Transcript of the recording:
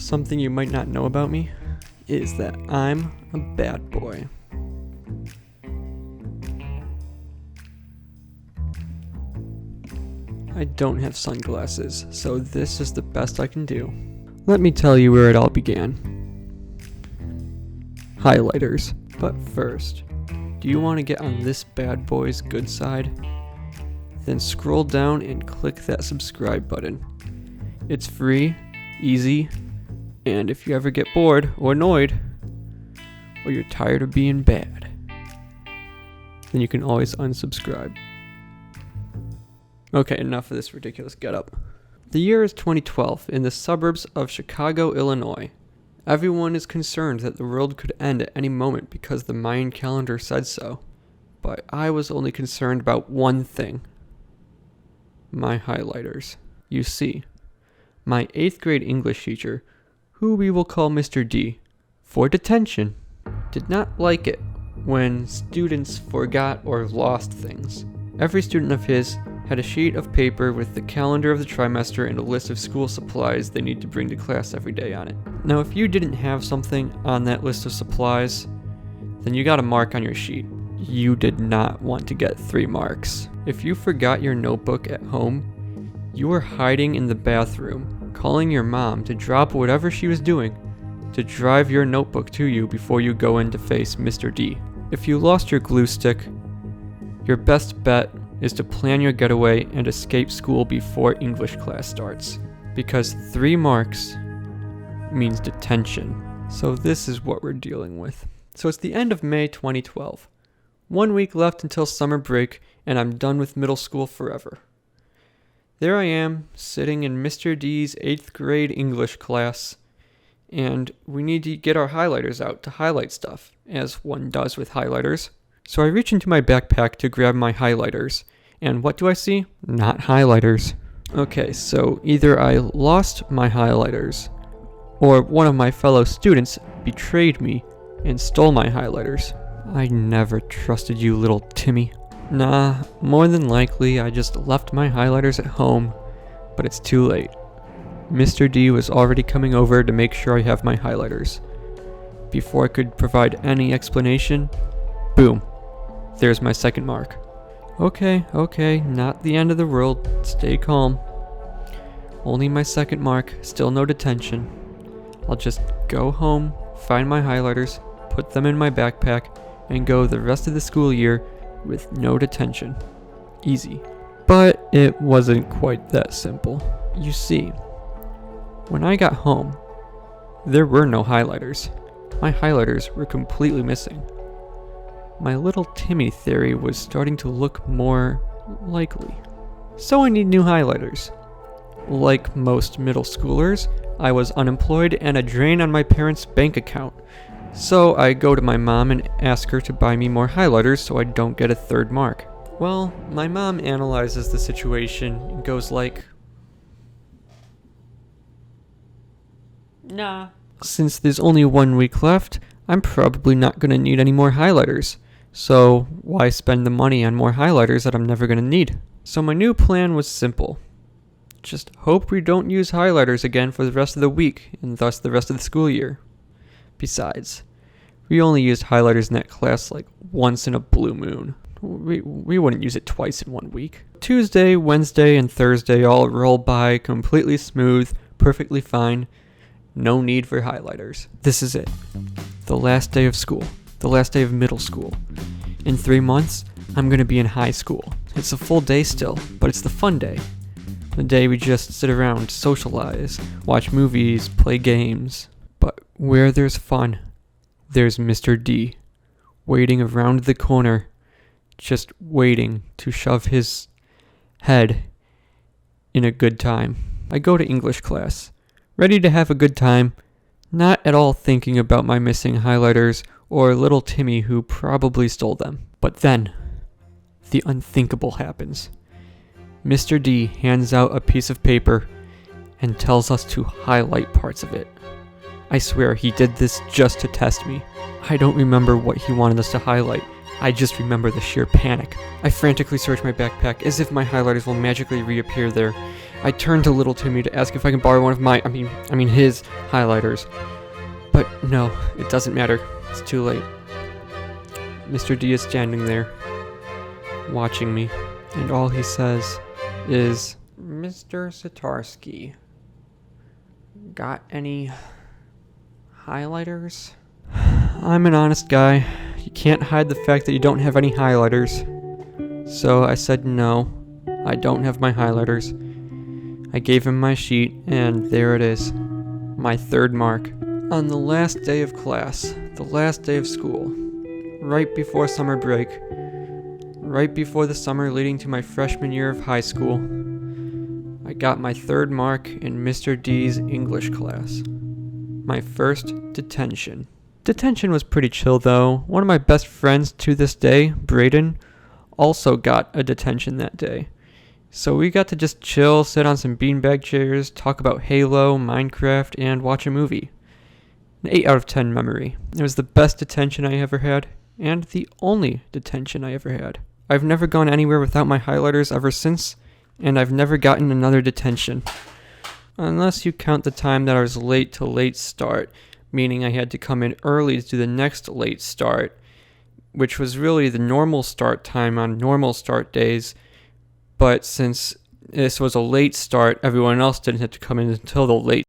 Something you might not know about me is that I'm a bad boy. I don't have sunglasses, so this is the best I can do. Let me tell you where it all began. Highlighters. But first, do you want to get on this bad boy's good side? Then scroll down and click that subscribe button. It's free, easy, and if you ever get bored or annoyed, or you're tired of being bad, then you can always unsubscribe. Okay, enough of this ridiculous getup. The year is 2012 in the suburbs of Chicago, Illinois. Everyone is concerned that the world could end at any moment because the Mayan calendar said so. But I was only concerned about one thing. My highlighters. You see, my 8th grade English teacher, who we will call Mr. D, for detention, did not like it when students forgot or lost things. Every student of his had a sheet of paper with the calendar of the trimester and a list of school supplies they need to bring to class every day on it. Now, if you didn't have something on that list of supplies, then you got a mark on your sheet. You did not want to get 3 marks. If you forgot your notebook at home, you were hiding in the bathroom, calling your mom to drop whatever she was doing to drive your notebook to you before you go in to face Mr. D. If you lost your glue stick, your best bet is to plan your getaway and escape school before English class starts, because 3 marks means detention. So this is what we're dealing with. So it's the end of May 2012. 1 week left until summer break, and I'm done with middle school forever. There I am, sitting in Mr. D's 8th grade English class, and we need to get our highlighters out to highlight stuff, as one does with highlighters. So I reach into my backpack to grab my highlighters, and what do I see? Not highlighters. Okay, so either I lost my highlighters, or one of my fellow students betrayed me and stole my highlighters. I never trusted you, little Timmy. Nah, more than likely I just left my highlighters at home, but it's too late. Mr. D was already coming over to make sure I have my highlighters. Before I could provide any explanation, boom, there's my 2nd mark. Okay, not the end of the world, stay calm. Only my 2nd mark, still no detention. I'll just go home, find my highlighters, put them in my backpack, and go the rest of the school year with no detention. Easy. But it wasn't quite that simple. You see, when I got home, there were no highlighters. My highlighters were completely missing. My little Timmy theory was starting to look more likely. So I need new highlighters. Like most middle schoolers, I was unemployed and a drain on my parents' bank account. So I go to my mom and ask her to buy me more highlighters so I don't get a 3rd mark. Well, my mom analyzes the situation and goes like, nah. Since there's only 1 week left, I'm probably not going to need any more highlighters. So why spend the money on more highlighters that I'm never going to need? So my new plan was simple. Just hope we don't use highlighters again for the rest of the week, and thus the rest of the school year. Besides, we only used highlighters in that class like once in a blue moon. We wouldn't use it twice in 1 week. Tuesday, Wednesday, and Thursday all roll by completely smooth, perfectly fine. No need for highlighters. This is it. The last day of school. The last day of middle school. In 3 months, I'm going to be in high school. It's a full day still, but it's the fun day. The day we just sit around, socialize, watch movies, play games. But where there's fun, there's Mr. D, waiting around the corner, just waiting to shove his head in a good time. I go to English class, ready to have a good time, not at all thinking about my missing highlighters or little Timmy who probably stole them. But then, the unthinkable happens. Mr. D hands out a piece of paper and tells us to highlight parts of it. I swear he did this just to test me. I don't remember what he wanted us to highlight. I just remember the sheer panic. I frantically search my backpack as if my highlighters will magically reappear there. I turn to little Timmy to ask if I can borrow one of his highlighters. But no, it doesn't matter. It's too late. Mr. D is standing there, watching me, and all he says is, "Mr. Sitarski, got any highlighters?" I'm an honest guy. You can't hide the fact that you don't have any highlighters. So I said no, I don't have my highlighters. I gave him my sheet, and there it is. My third mark. On the last day of class, the last day of school, right before summer break, right before the summer leading to my freshman year of high school, I got my third mark in Mr. D's English class. My first detention. Detention was pretty chill though. One of my best friends to this day, Braden, also got a detention that day. So we got to just chill, sit on some beanbag chairs, talk about Halo, Minecraft, and watch a movie. An 8 out of 10 memory. It was the best detention I ever had, and the only detention I ever had. I've never gone anywhere without my highlighters ever since, and I've never gotten another detention. Unless you count the time that I was late to late start, meaning I had to come in early to do the next late start, which was really the normal start time on normal start days, but since this was a late start, everyone else didn't have to come in until the late